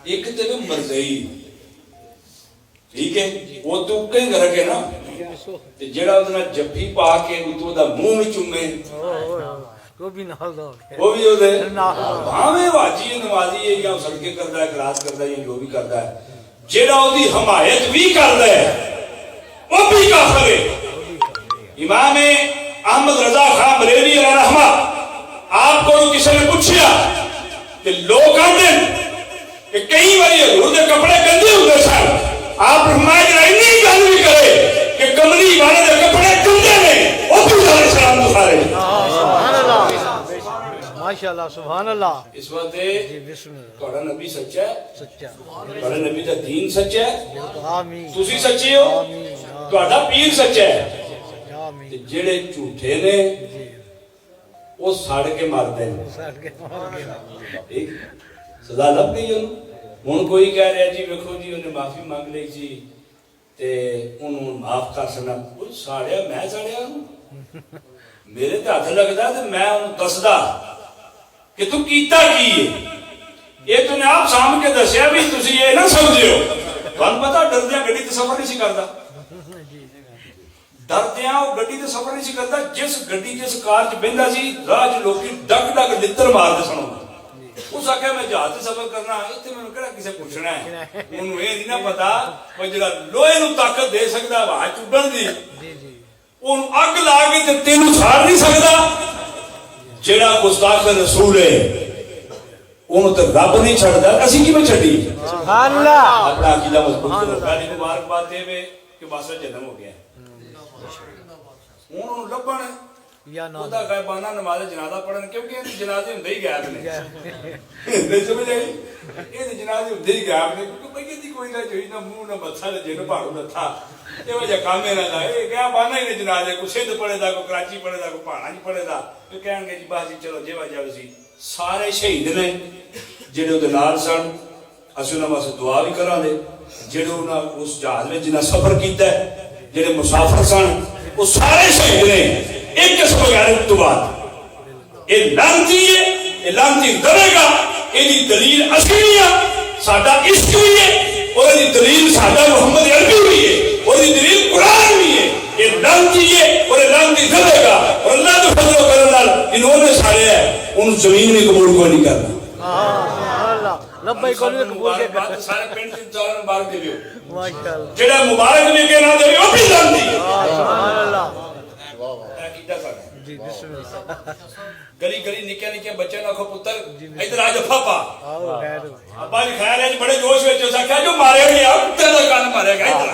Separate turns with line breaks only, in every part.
एक तेरे मरजई ठीक है वो तू कहीं रखे ना ते जेड़ा उतना जफ्फी पा के उतो दा मुंह में चुमे
वो भी नाल दो
वो भी ओदे भावे वाजी नवाजी है या सदके करदा है खराज करदा है जो भी करदा है जेड़ा ओदी हमायत भी करदा है वो भी काफिर है। इमाम अहमद रजा खान बरेली अलैहि रहमत आपको किसी ने पूछा कि लोग कहते कि कई बार हजूर के कपड़े गंदे होंगे सर आप फरमाया जरा इतनी गल भी करे कि कमली वाले के कपड़े गंदे ने वो भी सलाम दुखारे
माशाअल्लाह सुभान अल्लाह।
इस बात
जी बिस्मिल्लाह
तुम्हारा नबी सच्चा है
सच्चा
तुम्हारा नबी का दीन सच्चा है
आमीन
तुसी सच्चे हो तुम्हारा पीर सच्चा है
आमीन
ते जेड़े झूठे ने वो सड़ के मरदे ने
सड़ के मार के
ठीक सजा लग गई ਉਹਨੂੰ ਹੁਣ ਕੋਈ ਕਹਿ ਰਿਹਾ ਜੀ ਵੇਖੋ ਜੀ ਉਹਨੇ ਮਾਫੀ ਮੰਗ ਲਈ ਜੀ ਤੇ ਉਹਨੂੰ ਮਾਫ ਕਰ ਸਕਣਾ ਉਹ ਸਾੜਿਆ ਮੈਂ ਸਾੜਿਆ ਉਹਨੂੰ ਮੇਰੇ ਤੇ ਹੱਥ ਲੱਗਦਾ ਤੇ ਮੈਂ ਉਹਨੂੰ ਦੱਸਦਾ ਕਿ ਤੂੰ ਕੀਤਾ ਕੀ ਹੈ ਇਹ ਤੂੰ ਆਪ ਸਾਹਮਣੇ ਕੇ ਦੱਸਿਆ ਵੀ ਤੁਸੀਂ ਇਹ ਨਾ ਸਮਝਿਓ ਤੁਹਾਨੂੰ ਪਤਾ ਡਰਦਿਆਂ ਗੱਡੀ ਤੇ ਸਫ਼ਰ ਨਹੀਂ ਸੀ ਕਰਦਾ ਡਰਦਿਆਂ ਉਹ ਗੱਡੀ ਤੇ ਸਫ਼ਰ ਨਹੀਂ ਸੀ ਕਰਦਾ ਜਿਸ ਗੱਡੀ ਜਿਸ ਕਾਰ 'ਚ ਬਹਿੰਦਾ ਸੀ ਰਾਹ 'ਚ ਲੋਕੀ ਡੱਕ ਡੱਕ ਲਿੱਤਰ ਮਾਰਦੇ ਸਨ उस आख्या मैं जहाज से सफर करना इतने मैं कहना किसे पूछना है उन्होंने ये नहीं ना पता कोई जरा लोहे नु ताकत दे सकता हवा चुभन दी उन अग ला के ते तेनू साड़ नहीं सकता जेड़ा गुस्ताख रसूल है उन्होंने तो रब नहीं छड़दा असि किवें छड्डी सुभान अल्लाह अपना अकीदा मजबूत करो पहली मुबारकबाद देवे कि बासा जन्म हो गया उन्होंने लभण
या ना
ਉਹਦਾ ਗਾਇਬਾਨਾ ਨਮਾਜ਼ ਜਨਾਜ਼ਾ ਪੜਨ ਕਿਉਂਕਿ ਇਹ ਜਨਾਜ਼ੇ ਹੁੰਦੇ ਹੀ ਗਾਇਬ ਨੇ ਨਹੀਂ ਸਮਝ ਆਈ ਇਹ ਜਨਾਜ਼ੇ ਹੁੰਦੇ ਹੀ ਗਾਇਬ ਨੇ ਕਿਉਂਕਿ ਬਈ ਇਹਦੀ ਕੋਈ ਨਾ ਜੋਈ ਨਾ ਮੂੰਹ ਨਾ ਮੱਥਾ ਨਾ ਜਿਹਨੂੰ ਭਾੜੂ ਨਾ ਥਾ ਇਹ ਵਜਾ ਕਾਮੇ ਨਾ ਦਾ ਇਹ ਗਾਇਬਾਨਾ ਹੀ ਨੇ ਜਨਾਜ਼ੇ ਕੋ ਸਿੰਧ ਪੜੇਦਾ ਕੋ ਕਰਾਚੀ ਪੜੇਦਾ ਕੋ ਪਹਾੜਾਂ 'ਚ ਪੜੇਦਾ ਇਹ ਕਹਿਣਗੇ ਜੀ ਬਾਜੀ ਚਲੋ ਜਿਵਾ ਜਾਓ ਸੀ ਸਾਰੇ ਸ਼ਹੀਦ ਨੇ ਜਿਹੜੇ ਉਹਦੇ ਨਾਲ ਸਨ ਅਸੀਂ ਉਹਨਾਂ ਵਾਸਤੇ ਦੁਆ ਵੀ ਕਰਾਂਗੇ ਜਿਹੜੇ ਉਹਨਾਂ ਉਸ ਜਹਾਜ਼ ਵਿੱਚ ਜਿਨ੍ਹਾਂ ਸਫ਼ਰ ਕੀਤਾ ਜਿਹੜੇ ਮੁਸਾਫਰ ਸਨ ਉਹ ਸਾਰੇ ਸ਼ਹੀਦ ਨੇ एक किस्म गैरत तो बात ये लानती है ये लानती डरेगा ਇਹਦੀ दलील असली है साडा इश्क भी है और ਇਹਦੀ दलील साडा मोहम्मद अरबी भी है और ਇਹਦੀ दलील कुरान भी है ये लानती है और ये लानती डरेगा और अल्लाह के फजल करम नाल इन्होंने सारे है उन जमीन में कबूल को नहीं करना
सुभान अल्लाह लब्बैक को कबूल के
सारे पिंड से जान मुबारक देवियो
माशाअल्लाह
जेड़ा मुबारक लेके ना देवे वो भी लानती है
सुभान अल्लाह
जी बिस्मिल्लाह गली गली निक्के निक्के बच्चे ना आखो पुत्र इधर आ जा पापा
आओ खैर
अब्बा जी खैर है बड़े जोश में जो आख्या जो मारेगा यार कुत्ते का कान मारेगा इधर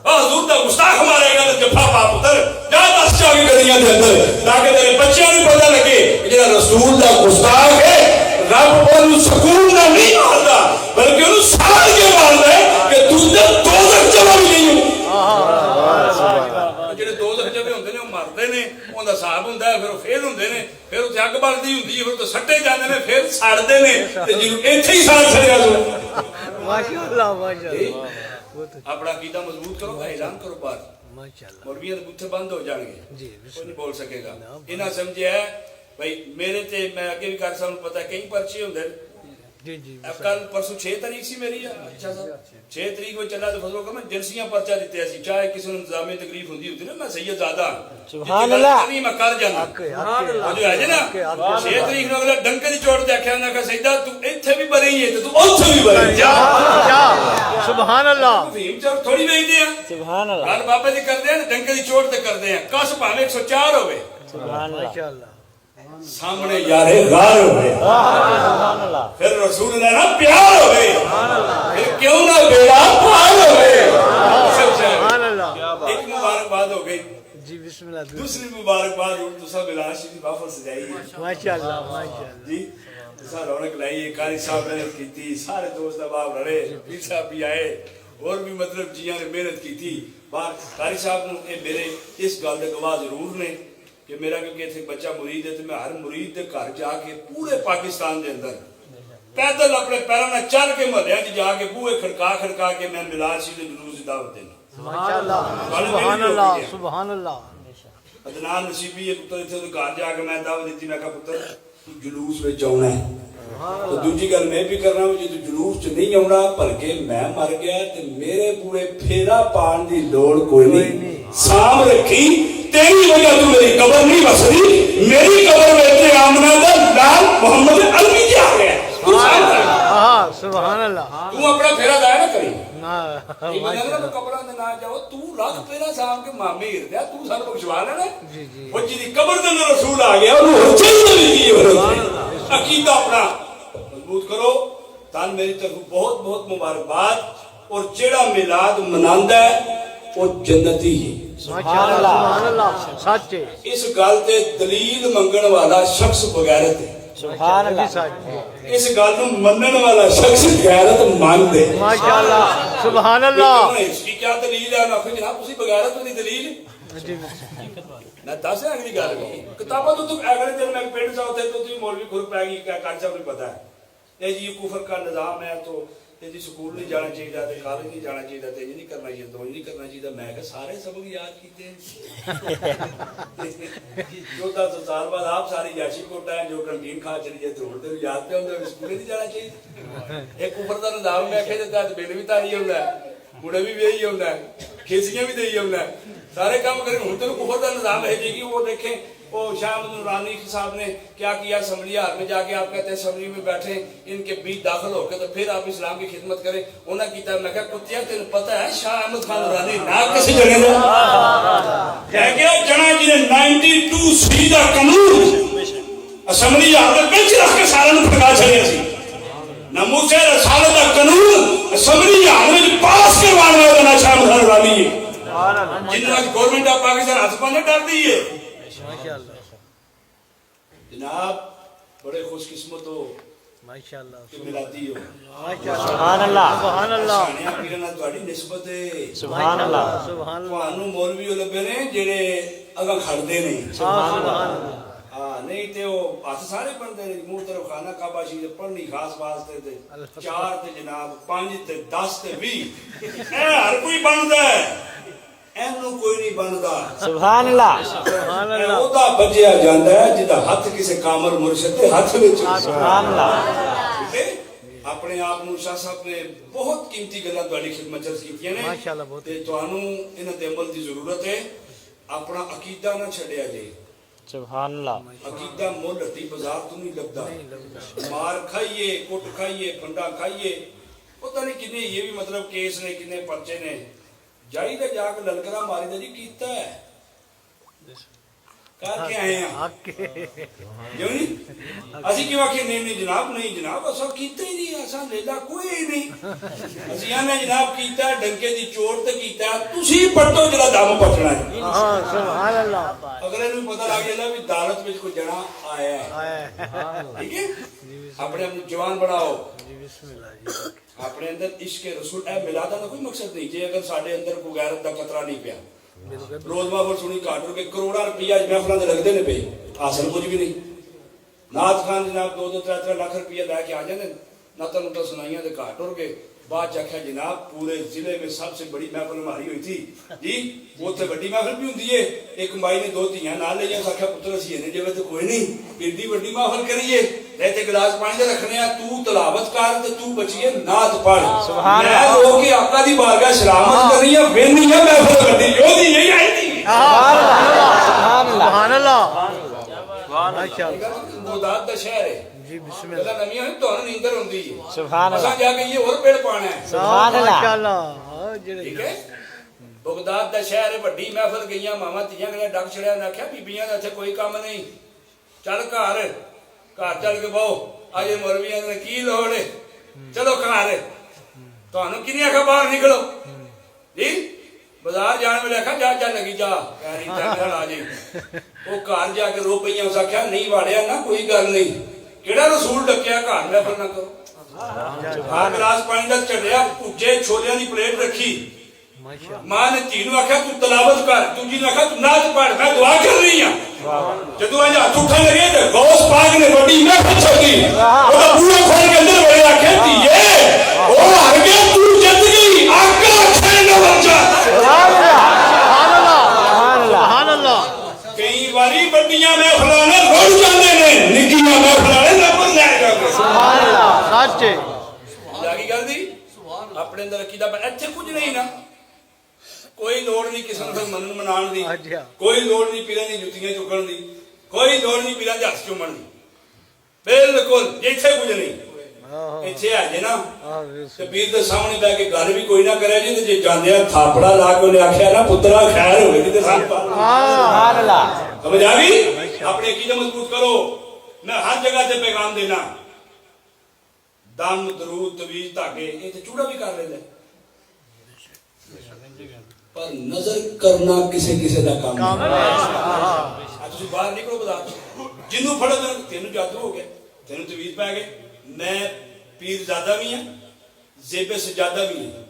हजूर दा गुस्ताख मारेगा तो जफा पा पुत्र जा दस जाके गलियां दे अंदर ताकि तेरे बच्चों को पता लगे जेड़ा रसूल दा गुस्ताख है रब ओनु सुकून ना नहीं मारदा बल्कि ओनु साड़ के मारदा है कि तू ते दोजख चला भी नहीं ਜਿਹੜੇ ਦੋਜ਼ਖ ਜਵੇਂ ਹੁੰਦੇ ਨੇ ਉਹ ਮਰਦੇ ਨੇ ਉਹਦਾ ਹਿਸਾਬ ਹੁੰਦਾ ਫਿਰ ਉਹ ਫੇਰ ਹੁੰਦੇ ਨੇ ਫਿਰ ਉਹ ਅੱਗ ਬਲਦੀ ਹੁੰਦੀ ਫਿਰ ਉਹ ਸੱਟੇ ਜਾਂਦੇ ਨੇ ਫਿਰ ਸੜਦੇ ਨੇ ਤੇ ਜਿਹਨੂੰ ਇੱਥੇ ਹੀ ਸਾੜ ਛੜਿਆ ਤੂੰ
माशाअल्लाह माशाअल्लाह
ਆਪਣਾ ਅਕੀਦਾ ਮਜ਼ਬੂਤ ਕਰੋ ਐਲਾਨ ਕਰੋ ਬਾਹਰ
माशाअल्लाह
ਮੌਲਵੀਆਂ ਦੇ ਬੁੱਥੇ ਬੰਦ ਹੋ ਜਾਣਗੇ
जी
ਕੋਈ ਨਹੀਂ ਬੋਲ ਸਕੇਗਾ ਇਹਨਾਂ ਸਮਝਿਆ ਭਾਈ ਮੇਰੇ ਤੇ ਮੈਂ ਅੱਗੇ ਵੀ ਕਰ ਸਾਨੂੰ ਪਤਾ ਕਈ ਪਰਚੇ ਹੁੰਦੇ
जी जी
कल परसों 6 तारीख सी मेरी अच्छा साहब 6 तारीख को चला तो फजलो मैं एजेंसियां पर्चा दिते सी चाहे किसी ने इंतजामी तकलीफ होंदी होती ना मैं सैयद ज़्यादा
सुभान अल्लाह
नहीं मैं कर जाना
सुभान अल्लाह
जो है ना 6 तारीख को अगला डंके दी चोट ते आख्या ना कि सैयदा तू इथे भी बरी है तो तू ओथे भी बरी जा
सुभान अल्लाह
भीम चोट थोड़ी वेचदे हैं
सुभान अल्लाह
गल बाबा जी करदे हैं डंके दी चोट ते करदे हैं कस भावे 104 होवे
सुभान अल्लाह माशाअल्लाह
सामने यारे गार हो गए
सुभान अल्लाह
फिर रसूल ने ना प्यार हो गए फिर क्यों ना बेड़ा पार हो गए
सुभान अल्लाह
एक मुबारकबाद हो गई
जी बिस्मिल्लाह
दूसरी मुबारकबाद तो सब इलाशी की वापस जाई
माशाअल्लाह माशाअल्लाह
जी सारा रौनक लाई कारी साहब ने की सारे दोस्त अहबाब रले पीर साहब भी आए और भी मतलब जियां ने मेहनत की थी बाहर कारी साहब ने मेरे इस गल दे गवाह जरूर ने कि मेरा क्योंकि इतने बच्चा मुरीद है तो मैं हर मुरीद के घर जाके पूरे पाकिस्तान के अंदर पैदल अपने पैरों में चल के महल्ले जाके बूहे खड़का के मैं मिलाद सी जुलूस की दावत देना
माशाअल्लाह सुभान अल्लाह सुभान अल्लाह
अदनान नसीबी पुत्र इतने घर जाके मैं दावत दी मैं कहा पुत्र तू जुलूस में आना है तो दूजी गल मैं भी करना जो जुलूस च नहीं आना भलके मैं मर गया ते मेरे पूरे फेरा पान की लोड़ कोई नहीं साम रखी तेरी वजह तू मेरी कबर नहीं बसदी मेरी कबर में आमना का लाल मोहम्मद अलवी जी आ गया
सुभान अल्लाह
तू अपना फेरा दाया ना करी
ना
कबरां दे ना जाओ तू लख फेरा साहब के मामे हिरदा तू सानू बख्शवा लेना
जी जी
वो जी कबर दे अंदर रसूल आ गया ओनू चाहिए नहीं की अकीदा अपना मजबूत करो तान मेरी तरफ बहुत बहुत मुबारकबाद और जेड़ा मिलाद मनांदा है वो जन्नती ही
माशाअल्लाह सच है
इस गल ते दलील मंगण वाला शख्स बगैरत है
सुभान अल्लाह
इस गल नूं मनण वाला शख्स गैरत मंद है
माशाअल्लाह सुभान अल्लाह
इसकी क्या दलील है ना फिर जनाब तुसी बगैरत दी दलील ना दस है अगली गल किताबां तो अगले दिन मैं पिंड सा उथे तो तुसी मौलवी खुर पै गई क्या काज साहब पता है ये जी कुफर का निजाम है तो यदि स्कूल नहीं जाना चाहिए थे कॉलेज नहीं जाना चाहिए थे ये नहीं करना चाहिए तो नहीं करना चाहिए मैं क्या सारे सबक याद किए जो 10 साल बाद आप सारी याशी कोटा है जो कंटीन खा चली जाए दौड़ते हुए याद पे होंगे स्कूल नहीं जाना चाहिए एक ऊपर का निजाम मैं आखे देता बिल भी तारी होंगे मुड़े भी यही होंगे खिसियां भी दे होंगे सारे काम करें हूं तेन ऊपर का निजाम है जी कि वो देखें वो शाम नूरानी साहब ने क्या किया असम्बली हाल में जाके आप कहते हैं असम्बली में बैठे इनके बीच दाखिल होकर तो फिर आप इस्लाम की खिदमत करें उन्हें किया मैं क्या कुत्तिया तेन पता है शाह अहमद खान नूरानी ना किसी जगह कह गया जना जी ने 92 सी दा कानून असम्बली हाल में बेंच रख के सारा फटका छड़िया सी नमूसे रसालत दा कानून असम्बली हाल में पास करवाने वाला ना शाह अहमद खान नूरानी है जिन्ना गवर्नमेंट ऑफ पाकिस्तान हाथ पाने डर दी है जनाब बड़े खुशकिस्मत हो
माशाअल्लाह
कि मिलादी हो
सुभान अल्लाह सुभान अल्लाह
सानिया पीरना ਤੁਹਾਡੀ निस्बत है
सुभान अल्लाह सुभान अल्लाह
ਤੁਹਾਨੂੰ ਮੌਲਵੀ ਲੱਭੇ ਨੇ ਜਿਹੜੇ ਅਗਾ ਖੜਦੇ ਨੇ
सुभान अल्लाह
ਹਾਂ ਨਹੀਂ ਤੇ ਉਹ ਹੱਥ ਸਾਰੇ ਬਣਦੇ ਨੇ ਮੂੰਹ ਤਰਫ ਖਾਨਾ ਕਾਬਾ ਸ਼ਰੀਫ ਪੜ੍ਹਨੀ ਖਾਸ ਵਾਸਤੇ ਤੇ 4 ਤੇ ਜਨਾਬ 5 ਤੇ 10 ਤੇ 20 ਇਹ ਹਰ ਕੋਈ ਬਣਦਾ ਹੈ ਇਹਨੂੰ ਕੋਈ ਨਹੀਂ ਬਣਦਾ
सुभान अल्लाह सुभान अल्लाह
ਉਹਦਾ ਵੱਜਿਆ ਜਾਂਦਾ ਹੈ ਜਿਹਦਾ ਹੱਥ ਕਿਸੇ ਕਾਮਲ ਮੁਰਸ਼ਿਦ ਦੇ ਹੱਥ ਵਿੱਚ
सुभान अल्लाह
ਆਪਣੇ ਆਪ ਨੂੰ ਸ਼ਾਹ ਸਾਹਿਬ ਨੇ ਬਹੁਤ ਕੀਮਤੀ ਗੱਲਾਂ ਤੁਹਾਡੀ ਖਿਦਮਤ ਚ ਕੀਤੀਆਂ ਨੇ
ਮਾਸ਼ਾਅੱਲਾ ਬਹੁਤ
ਤੇ ਤੁਹਾਨੂੰ ਇਹਨਾਂ ਦੇ ਅਮਲ ਦੀ ਜ਼ਰੂਰਤ ਹੈ ਆਪਣਾ ਅਕੀਦਾ ਨਾ ਛੱਡਿਆ ਜੇ
सुभान अल्लाह
अकीदा मुल हट्टी बाजार तो नहीं लगता मार खाइए कुट खाइए फंडा खाइए पता नहीं कितने ये भी मतलब केस ने कितने पर्चे ने जाइए जाके ललकरा मारी दा जी कीता है करके आए हैं क्यों नहीं असि क्यों आखे नहीं जनाब असा कीता ही नहीं असा लेला कोई नहीं असि आने जनाब कीता डंके दी चोट ते कीता तुसी पट्टो जरा दम पटना है
हां सुभान अल्लाह
अगले नु पता लग जाएगा भी दालत में कोई जना आया है ठीक है अपने आप जवान बनाओ
जी बिस्मिल्लाह जी
अपने अंदर इश्क रसूल ए मिलादा का कोई मकसद नहीं जे अगर साडे अंदर कोई गैरत का खतरा नहीं पिया रोजमा पर सुनी घाट के करोड़ा रुपया महफलों के लगते ने पे हासिल कुछ भी नहीं नाथ खान जनाब 2-3 लाख रुपया लैके आ जाते नता नुता सुनाइया तो घाट उड़ गए बाद आख्या जनाब पूरे जिले में सबसे बड़ी महफल हमारी हुई थी जी उत्थे बड़ी महफल भी होंगी है एक माई ने 2 धियां नाल लिया आख्या पुत्र असी इन्ने जगह तो कोई नहीं एडी बड़ी महफल करिए रहते गिलास पानी दे रखने तू तलावत कर ते तू बचिए नात पढ़ मैं लोग के आका दी बारगाह सलामत करनी है वेनी है महफल करनी योदी यही आई थी
सुभान अल्लाह माशाअल्लाह
मुदात दा शहर है
जी बिस्मिल्लाह
गल्ला नवी है तो नींदर होंदी है
सुभान अल्लाह
असा जाके ये और पेड़ पाना है
सुभान अल्लाह माशाअल्लाह
ठीक है बगदाद दा शहर है बड़ी महफल गईयां मामा तियां गया डक छड़िया ने आख्या बीबियां दा इत्थे कोई काम नहीं चल घर चल के बहु अजे मौलवियां ने की लोड़ है चलो घर तुहानू किने आख्या बाहर निकलो जी बाजार जाने वाले आख्या जा जा लगी जा यारी टाइम आ जाई वो घर जाके रो पईयां उस आख्या नहीं वाड़िया ना कोई गल नहीं केड़ा रसूल डकिया घर महफल ना करो हां गिलास पानी दा चढ़िया भुजे छोलियां दी प्लेट रखी मां ने तीनों आख्या तू तलावत कर दूजी ने आख्या तू नाच पढ़ मैं दुआ कर रही हां जदों अज हाथ उठन लगे तो गौस पाक ने बड़ी महफल छकी ओदा पूरा खोल के अंदर बड़े आखे दिए ओ हर गया तू जित गई आका छे न बचा
सुभान अल्लाह सुभान अल्लाह
कई बारी बड़ियां महफलां ने रुड़ जांदे ने निक्कियां महफलां ने नंबर ले जांदे ਆਪਣੇ ਅੰਦਰ ਅਕੀਦਾ ਇੱਥੇ ਕੁਝ ਨਹੀਂ ਨਾ ਕੋਈ ਲੋੜ ਨਹੀਂ ਕਿਸੇ ਨੂੰ ਫਿਰ ਮੰਨਣ ਮਨਾਉਣ ਦੀ
ਅੱਛਾ
ਕੋਈ ਲੋੜ ਨਹੀਂ ਪੀਰਾਂ ਦੀ ਜੁੱਤੀਆਂ ਚੁੱਕਣ ਦੀ ਕੋਈ ਲੋੜ ਨਹੀਂ ਪੀਰਾਂ ਦੇ ਹੱਥ ਚੁੰਮਣ ਦੀ ਬਿਲਕੁਲ ਇੱਥੇ ਕੁਝ ਨਹੀਂ
ਆਹੋ
ਇੱਥੇ ਆ ਜੇ ਨਾ
ਆਹ
ਤੇ ਪੀਰ ਦੇ ਸਾਹਮਣੇ ਬੈ ਕੇ ਗੱਲ ਵੀ ਕੋਈ ਨਾ ਕਰਿਆ ਜੀ ਤੇ ਜੇ ਜਾਂਦਿਆਂ ਥਾਪੜਾ ਲਾ ਕੇ ਉਹਨੇ ਆਖਿਆ ਨਾ ਪੁੱਤਰਾ ਖੈਰ ਹੋਵੇ ਕਿਤੇ ਸਾਨੂੰ
ਸੁਭਾਨ ਅੱਲਾਹ
ਸਮਝ ਆ ਗਈ ਆਪਣੇ ਅਕੀਦਾ ਮਜ਼ਬੂਤ ਕਰੋ ਮੈਂ ਹਰ ਜਗ੍ਹਾ ਤੇ ਪੈਗਾਮ ਦੇਣਾ ਦਮ ਦਰੂਦ ਤਵੀਜ਼ ਧਾਗੇ ਇਹ ਤੇ ਚੂੜਾ ਵੀ ਕਰ ਲੈਂਦਾ ਪਰ ਨਜ਼ਰ ਕਰਨਾ ਕਿਸੇ ਕਿਸੇ ਦਾ ਕੰਮ ਹੈ ਤੁਸੀਂ ਬਾਹਰ ਨਿਕਲੋ ਬਾਜ਼ਾਰ ਜਿਹਨੂੰ ਫੜੋ ਤੈਨੂੰ ਜਾਦੂ ਹੋ ਗਿਆ ਤੈਨੂੰ ਤਵੀਜ਼ ਪੈ ਗਏ ਮੈਂ ਪੀਰ ਜ਼ਾਦਾ ਵੀ ਹਾਂ ਜ਼ੇਬੇ ਸਜਾਦਾ ਵੀ ਹਾਂ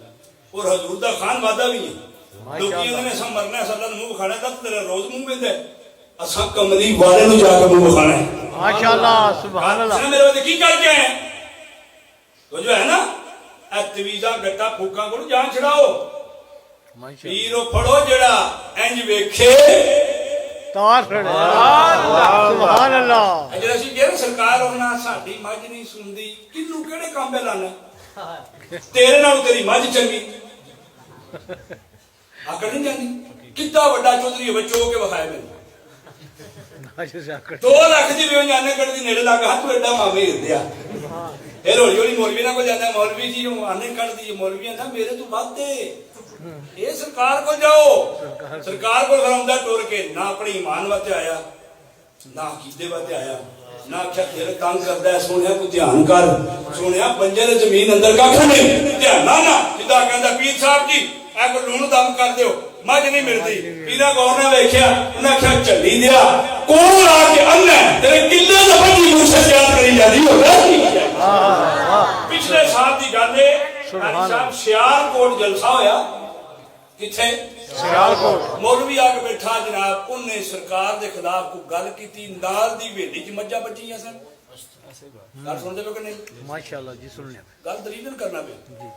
ਔਰ ਹਜ਼ੂਰ ਦਾ ਖਾਨ ਵਾਦਾ ਵੀ ਹਾਂ ਲੋਕੀ ਇਹਨਾਂ ਨੇ ਸਭ ਮਰਨਾ ਸੱਲਾ ਨੂੰ ਮੂੰਹ ਖਾਣਾ ਤਾਂ ਤੇਰਾ ਰੋਜ਼ ਮੂੰਹ ਪੈਂਦਾ ਅਸਾਂ ਕਮਲੀ ਵਾਲੇ ਨੂੰ ਜਾ ਕੇ ਮੂੰਹ ਖਾਣਾ ਹੈ
ਮਾਸ਼ਾਅੱਲਾ ਸੁਭਾਨ ਅੱਲਾਹ
ਮੇਰੇ ਵੱਲ ਕੀ ਕਰਕੇ ਆਏ तो जो है ना तवीजा गट्टा फूका को जान छड़ाओ पीरो फड़ो जेड़ा इंज वेखे
ਤਾਰ ਫੜੇ ਸੁਭਾਨ ਅੱਲਾਹ
ਜਿਹੜਾ ਅਸੀਂ ਕਿਹਾ ਸਰਕਾਰ ਉਹਨਾਂ ਸਾਡੀ ਮੱਝ ਨਹੀਂ ਸੁਣਦੀ ਕਿੰਨੂੰ ਕਿਹੜੇ ਕੰਮ ਤੇ ਲਾਣਾ ਤੇਰੇ ਨਾਲ ਤੇਰੀ ਮੱਝ ਚੰਗੀ ਆਕੜ ਨਹੀਂ ਜਾਂਦੀ ਕਿੱਦਾਂ ਵੱਡਾ ਚੌਧਰੀ ਹੋਵੇ ਚੋ ਕੇ ਵਿਖਾਏ ਮੈਨੂੰ 2 ਲੱਖ ਦੀ ਵੇਚ ਜਾਣੇ ਕੱਢ ਦੀ ਨੇੜੇ ਲੱਗ ਹੱਥ ਐਡਾ ਮਾਮੇ ਹਿਰਦੇ ਆ ਫਿਰ ਹੌਲੀ ਹੌਲੀ ਮੌਲਵੀ ਨਾਲ ਕੋਲ ਜਾਂਦਾ ਮੌਲਵੀ ਜੀ ਉਹ ਆਨੇ ਕੱਢਦੀ ਮੌਲਵੀਆਂ ਦਾ ਮੇਰੇ ਤੋਂ ਵੱਧ ਇਹ ਸਰਕਾਰ ਕੋਲ ਜਾਓ ਸਰਕਾਰ ਕੋਲ ਖਰਾਉਂਦਾ ਟੁਰ ਕੇ ਨਾ ਆਪਣੀ ਇਮਾਨ ਵਾਸਤੇ ਆਇਆ ਨਾ ਅਕੀਦੇ ਵਾਸਤੇ ਆਇਆ ਨਾ ਆਖਿਆ ਤੇਰੇ ਤੰਗ ਕਰਦਾ ਸੋਹਣਿਆ ਕੋਈ ਧਿਆਨ ਕਰ ਸੋਹਣਿਆ ਬੰਜਰ ਜ਼ਮੀਨ ਅੰਦਰ ਕੱਖ ਨਹੀਂ ਧਿਆਨ ਨਾ ਜਿੱਦਾਂ ਕਹਿੰਦਾ ਪੀਰ ਸਾਹਿਬ ਜੀ ਇਹ ਕੋ ਲੂਣ ਦਮ ਕਰ ਦਿਓ ਮੱਝ ਨਹੀਂ ਮਿਲਦੀ ਪੀਰਾ ਗੌਰ ਨੇ ਵੇਖਿਆ ਉਹਨਾਂ ਆਖਿਆ ਝੱਲੀ ਦਿਆ ਕੋਲ ਆ ਕੇ ਅੰਨਾ ਤੇਰੇ ਕਿੱਲੇ ਦਾ ਬੰਦੀ ਨੂੰ ਸਜਾਦ ਕਰੀ ਜਾਂਦੀ ਹੋਗਾ ਪਿਛਲੇ ਸਾਲ ਦੀ ਗੱਲ ਹੈ ਸਾਹਿਬ ਸਿਆਲਕੋਟ ਜਲਸਾ ਹੋਇਆ ਕਿੱਥੇ ਸਿਆਲਕੋਟ ਮੌਲਵੀ ਆ ਕੇ ਬੈਠਾ ਜਨਾਬ ਉਹਨੇ ਸਰਕਾਰ ਦੇ ਖਿਲਾਫ ਕੋਈ ਗੱਲ ਕੀਤੀ ਨਾਲ ਦੀ ਹਵੇਲੀ 'ਚ ਮੱਝਾਂ ਬੱਚੀਆਂ ਸਨ ਗੱਲ ਸੁਣਦੇ ਪਏ ਕਿ ਨਹੀਂ
ਮਾਸ਼ਾਅੱਲਾ ਜੀ ਸੁਣ ਲਿਆ
ਗੱਲ ਦਲੀਲ ਕਰਨਾ ਪਿਆ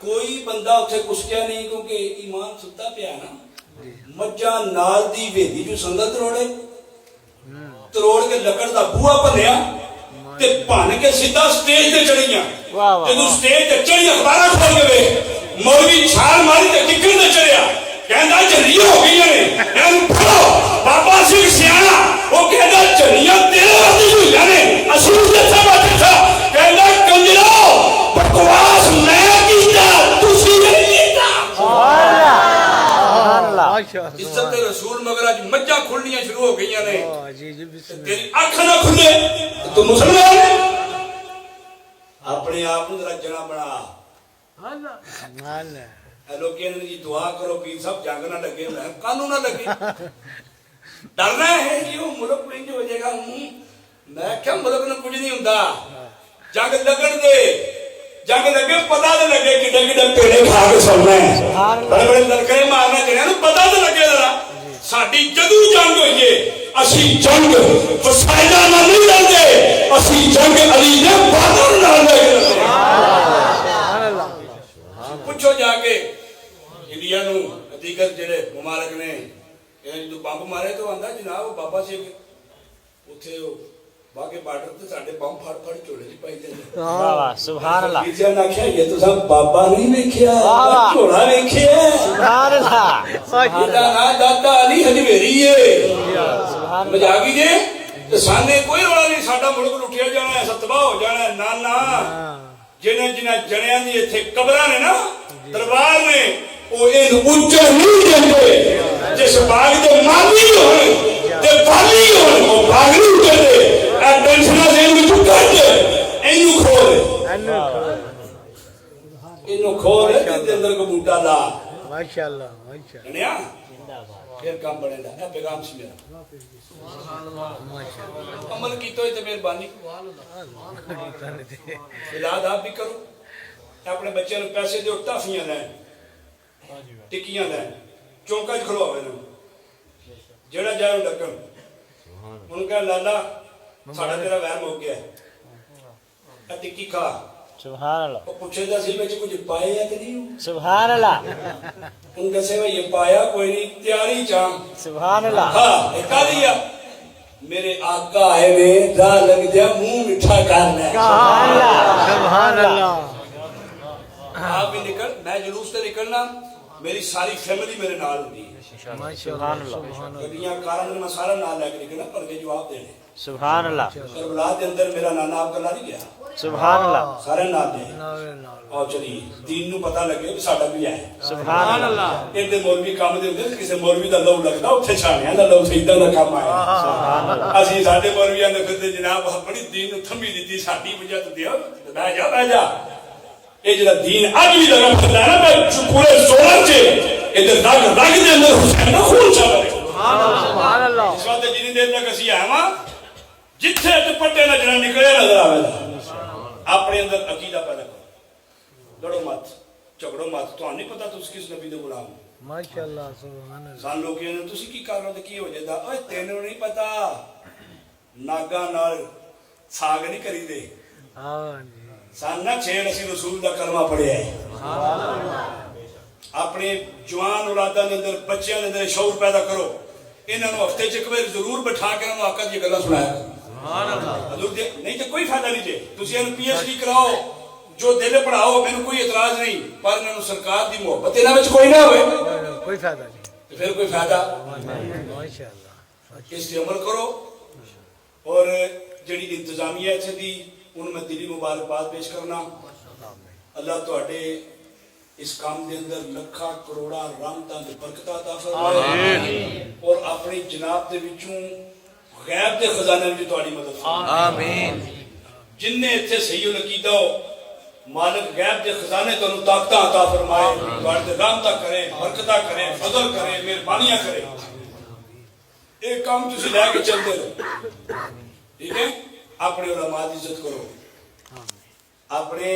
ਕੋਈ ਬੰਦਾ ਉੱਥੇ ਕੁਸਕਿਆ ਨਹੀਂ ਕਿਉਂਕਿ ਈਮਾਨ ਸੁੱਤਾ ਪਿਆ ਨਾ ਮੱਝਾਂ ਨਾਲ ਦੀ ਹਵੇਲੀ 'ਚ ਸੰਗਤ ਤਰੋੜ ਕੇ ਲੱਕੜ ਦਾ ਬੂਹਾ ਭੰਨਿਆ ਤੇ ਭੰਨ ਕੇ ਸਿੱਧਾ ਸਟੇਜ ਤੇ ਚੜੀਆਂ ਜਦੋਂ ਸਟੇਜ ਤੇ ਚੜੀ ਅਖਬਾਰਾਂ ਖੋਲ ਕੇ ਵੇਖ ਮੌਲਵੀ ਛਾਲ ਮਾਰੀ ਤੇ ਕਿੱਕਰ ਤੇ ਚੜਿਆ ਕਹਿੰਦਾ ਝੱਲੀਆਂ ਹੋ ਗਈਆਂ ਨੇ ਇਹਨੂੰ ਫੜੋ ਬਾਬਾ ਸਿੰਘ ਸਿਆਣਾ ਉਹ ਕਹਿੰਦਾ ਝੱਲੀਆਂ ਤੇਰੇ ਵਾਸਤੇ ਹੋਈਆਂ ਨੇ ਅਸੀਂ ਉਹਦੇ ਸਾਹਮਣੇ ਕਹਿੰਦਾ ਕੰਜਰੋ ਬਕਵਾਸ ਮੈਂ ਕੀਤਾ ਤੁਸੀਂ ਨਹੀਂ ਕੀਤਾ
ਸੁਭਾਨ ਅੱਲਾਹ ਮਾਸ਼ਾਅੱਲਾ
ਇੱਜ਼ਤ ਦੇ ਰਸੂਲ ਮਗਰ ਅੱਜ ਮੱਝਾਂ ਖੁੱਲਣੀਆਂ ਸ਼ੁਰੂ ਹੋ ਗਈਆਂ ਨੇ
ਜੀ ਜੀ ਬਿਸਮਿਲ੍ਲਾ
ਤੇਰੀ ਅੱਖ ਨਾ ਖੁੱਲੇ ਤੂੰ ਮੁਸਲਮਾਨ ਆਪਣੇ ਆਪ ਨੂੰ ਰੱਜਣਾ ਬਣਾ ਲੋਕਾਂ ਨੇ ਜੀ ਦੁਆ ਕਰੋ ਪੀਰ ਸਾਹਿਬ ਜੰਗ ਨਾ ਲੱਗੇ ਮੈਂ ਕਾਨੂੰ ਨਾ ਲੱਗੇ ਡਰਨਾ ਹੈ ਕਿ ਉਹ ਮੁਲਕ ਨਹੀਂ ਹੋ ਜਾਏਗਾ ਮੈਂ ਕਿਹਾ ਮੁਲਕ ਨੂੰ ਕੁਝ ਨਹੀਂ ਹੁੰਦਾ ਜੰਗ ਲੱਗਣ ਦੇ ਜੰਗ ਲੱਗੇ ਪਤਾ ਤਾਂ ਲੱਗੇ ਕਿੱਡੇ ਕਿੱਡੇ ਪੇੜੇ ਖਾ ਕੇ ਸੌਣਾ ਹੈ ਬੜੇ ਬੜੇ ਲੜਕੇ ਮਾਰਨਾ ਜਿਹੜਿਆਂ ਨੂੰ ਪਤਾ ਤਾਂ ਲੱਗੇ ਜਰਾ ਸਾਡੀ ਜਦੋਂ ਜੰਗ ਹੋਈਏ ਅਸੀਂ ਜੰਗ ਫਸਾਇਦਾ ਨਾਲ ਨਹੀਂ ਲੜਦੇ ਅਸੀਂ ਜੰਗ ਅਲੀ ਦੇ ਬਾਦਰ ਨਾਲ ਲੜਦੇ ਪੁੱਛੋ ਜਾ ਕੇ ਇੰਡੀਆ ਨੂੰ ਅਧਿਕਰ ਜਿਹੜੇ ਮੁਮਾਲਕ ਨੇ ਇਹਨਾਂ ਜਦੋਂ ਬੰਬ ਮਾਰੇ ਤਾਂ ਆਂਦਾ ਜਨਾਬ ਬਾਬਾ ਸਿੰਘ ਉੱਥੇ ਉਹ ਬਾਗੇ ਬਾਰਡਰ ਤੇ ਸਾਡੇ ਬੰਬ ਫੜ ਫੜ ਝੋਲੇ 'ਚ ਪਾਈ ਜਾਂਦੇ
ਵਾਹ ਵਾਹ ਸੁਭਾਨ ਅੱਲਾਹ
ਬੀਜਿਆਂ ਨੇ ਆਖਿਆ ਇਹ ਤੁਸੀਂ ਬਾਬਾ ਨਹੀਂ ਵੇਖਿਆ ਝੋਲਾ ਵੇਖਿਆ
ਸੁਭਾਨ ਅੱਲਾਹ
ਇਹਦਾ ਨਾਂ ਦਾਦਾ ਅਲੀ ਹਜਵੇਰੀ ਏ ਮਜ਼ਾਕ ਹੀ ਜੇ ਤੇ ਸਾਨੇ ਕੋਈ ਰੌਲਾ ਨਹੀਂ ਸਾਡਾ ਮੁਲਕ ਲੁੱਟਿਆ ਜਾਣਾ ਸਤਬਾ ਹੋ ਜਾਣਾ ਨਾ ਨਾ ਜਿਨ੍ਹਾਂ ਜਣਿਆਂ ਦੀ ਇੱਥੇ ਕਬਰਾਂ ਨੇ ਨਾ ਦਰਬਾਰ ਨੇ ਉਹ ਇਹਨੂੰ ਉੱਚਾ ਨਹੀਂ ਦਿੰਦੇ ਜਿਸ ਬਾਗ ਦੇ ਮਾਲੀ ਹੋਣ ਤੇ ਬਾਲੀ ਹੋਣ ਉਹ ਬਾਗ ਨਹੀਂ ਕਹਿੰਦੇ ਇਹ ਟੈਨਸ਼ਨਾਂ ਦੇ ਵਿੱਚ ਕੱਢ ਇਹਨੂੰ ਖੋਲ ਇਹਦੇ ਅੰਦਰ ਕੋ ਬੂਟਾ ਲਾ
ਮਾਸ਼ਾਅੱਲਾ ਮਾਸ਼ਾਅੱਲਾ
ਜਣਿਆ ਫਿਰ ਕੰਮ ਬਣੇਗਾ ਇਹ ਪੈਗਾਮ ਸੀ ਮੇਰਾ ਅਮਲ ਕੀਤਾ ਤੇ ਮਿਹਰਬਾਨੀ ਇਲਾਜ ਆਪ ਵੀ ਕਰੋ ਆਪਣੇ ਬੱਚਿਆਂ ਨੂੰ ਪੈਸੇ ਦਿਓ ਟਾਫੀਆਂ ਲੈਣ ਟਿੱਕੀਆਂ ਲੈਣ ਚੌਂਕਾਂ 'ਚ ਖਲਵਾਵੇ ਨੂੰ ਜਿਹੜਾ ਜਾਏ ਉਹ ਡੱਕਣ ਉਹਨੂੰ ਕਹਿ ਲਾਲਾ ਸਾਡਾ ਤੇਰਾ ਵਹਿਮ ਹੋ ਗਿਆ ਆ ਟਿੱਕੀ ਖਾ
ਸੁਭਾਨ ਅੱਲਾਹ
ਉਹ ਪੁੱਛਦਾ ਸੀ ਵਿੱਚ ਕੁਝ ਪਾਇਆ ਕਿ ਨਹੀਂ
ਸੁਭਾਨ ਅੱਲਾਹ
ਉਹਨੂੰ ਦੱਸੇ ਵੀ ਇਹ ਪਾਇਆ ਕੋਈ ਨਹੀਂ ਤਿਆਰੀ ਚਾਂ
ਸੁਭਾਨ ਅੱਲਾਹ
ਹਾਂ ਇਹ ਕਾਹਦੀ ਆ ਮੇਰੇ ਆਕਾ ਆਏ ਨੇ ਰਾਹ ਲੱਗ ਜਾ ਮੂੰਹ ਮਿੱਠਾ ਕਰ ਲੈ
ਸੁਭਾਨ ਅੱਲਾਹ ਸੁਭਾਨ ਅੱਲਾਹ
ਆਪ के निकल, मैं जुलूस से निकलना, मेरी सारी फैमिली मेरे नाल होती है।
सुभान अल्लाह
गड्डियां कारां मैं सारा नाल लेके निकलना, पर के जवाब देने।
सुभान अल्लाह
करबला के अंदर मेरा नाना आपका ना नहीं गया,
सुभान अल्लाह
सारे नाल दे और चलिए दीन नू पता लगे भी साडा भी है।
सुभान अल्लाह
इहदे मौलवी काम दे हुंदे, किसी मौलवी दा लहू लगदा उत्थे छाणियां दा लहू सीधा दा काम आया।
सुभान अल्लाह
ਅਸੀਂ ਸਾਡੇ ਮੌਲਵੀਆਂ ਨੇ ਫਿਰ ਜਨਾਬ ਆਪਣੀ ਦੀਨ ਨੂੰ ਥੰਮੀ ਦਿੱਤੀ, ਸਾਡੀ ਵਜ੍ਹਾ ਤੋਂ ਦਿਓ ਬਹਿ ਜਾ। ਇਹ ਜਿਹੜਾ ਦੀਨ ਅੱਜ ਵੀ ਲਗਾ ਫਿਰਦਾ ਨਾ ਮੈਂ ਪੂਰੇ 16 ਚ ਇਹਦੇ ਰਗ ਦੇ ਅੰਦਰ ਹੁਸੈਨ ਦਾ ਖੂਨ ਚੱਲ ਰਿਹਾ।
सुभान अल्लाह
ਇਸ ਵਾਰ ਜਿੰਨੀ ਦੇਰ ਤੱਕ ਅਸੀਂ ਆਵਾਂ ਜਿੱਥੇ ਦੁਪੱਟੇ ਨਾਲ ਜਿਹੜਾ ਨਿਕਲਿਆ ਨਜ਼ਰ ਆਵੇਗਾ, ਆਪਣੇ ਅੰਦਰ ਅਕੀਦਾ ਪੈਦਾ ਕਰੋ, ਲੜੋ ਮਤ, ਝਗੜੋ ਮਤ। ਤੁਹਾਨੂੰ ਨਹੀਂ ਪਤਾ ਤੁਸੀਂ ਕਿਸ ਨਬੀ ਦੇ ਗੁਲਾਮ ਹੋ।
माशाअल्लाह सुभान अल्लाह
ਸਾਨੂੰ ਲੋਕ ਕਹਿੰਦੇ ਤੁਸੀਂ ਕੀ ਕਰ ਰਹੇ ਹੋ ਤੇ ਕੀ ਹੋ ਜਾਂਦਾ। ਓਏ ਤੈਨੂੰ ਨਹੀਂ ਪਤਾ, ਨਾਗਾ ਨਾਲ ਸਾਗ ਨਹੀਂ ਕਰੀਦੇ।
हाँ जी
ਸਾਨਾ ਛੇੜ, ਅਸੀਂ ਰਸੂਲ ਦਾ ਕਲਮਾ ਪੜਿਆ ਹੈ। ਆਪਣੇ ਜਵਾਨ ਔਲਾਦਾਂ ਦੇ ਅੰਦਰ, ਬੱਚਿਆਂ ਦੇ ਅੰਦਰ ਸ਼ੌਰ ਪੈਦਾ ਕਰੋ। ਇਹਨਾਂ ਨੂੰ ਹਫਤੇ 'ਚ ਇੱਕ ਵਾਰ ਜ਼ਰੂਰ ਬਿਠਾ ਕੇ ਇਹਨਾਂ ਨੂੰ ਆਕਾ ਦੀਆਂ ਗੱਲਾਂ ਸੁਣਾਇਆ ਕਰੋ। ਸੁਭਾਨ ਅੱਲਾਹ। ਹਜ਼ੂਰ ਦੇ ਨਹੀਂ ਤੇ ਕੋਈ ਫਾਇਦਾ ਨਹੀਂ ਜੇ ਤੁਸੀਂ ਇਹਨੂੰ PhD ਕਰਾਓ, ਜੋ ਦਿਲ ਪੜਾਓ, ਮੈਨੂੰ ਕੋਈ ਇਤਰਾਜ਼ ਨਹੀਂ, ਪਰ ਇਹਨਾਂ ਨੂੰ ਸਰਕਾਰ ਦੀ ਮੁਹੱਬਤ ਇਹਨਾਂ ਵਿੱਚ ਕੋਈ ਨਾ ਹੋਵੇ
कोई फायदा नहीं
ਤੇ ਫਿਰ ਕੋਈ ਫਾਇਦਾ।
माशाअल्लाह
ਇਸ ਤੇ ਅਮਲ ਕਰੋ। ਔਰ ਜਿਹੜੀ ਇੰਤਜ਼ਾਮੀਆ ਇੱਥੇ ਦੀ, ਉਹਨੂੰ ਮੈਂ ਦਿਲੀ ਮੁਬਾਰਕਬਾਦ ਪੇਸ਼ ਕਰਨਾ। ਅੱਲਾਹ ਤੁਹਾਡੇ ਇਸ ਕੰਮ ਦੇ ਅੰਦਰ ਲੱਖਾਂ ਕਰੋੜਾਂ ਰਹਿਮਤਾਂ ਤੇ ਬਰਕਤਾਂ عطا ਫਰਮਾਏ ਔਰ ਆਪਣੀ ਜਨਾਬ ਦੇ ਵਿੱਚੋਂ ਗੈਬ ਦੇ ਖਜ਼ਾਨੇ ਵਿੱਚ ਤੁਹਾਡੀ ਮਦਦ ਫਰਮਾਏ।
आमीन
जिन्ने इत्थे सही अकीदा हो, मालिक गैब के खजाने तुहानू ताकतां अता फरमाए, तुहाडे ते रहमतां करे, बरकतां करे, फजल करे, मेहरबानियां करे। एक काम तुसीं लै के चलते रहो, ठीक है। अपने उलमा दी इज्जत करो, अपने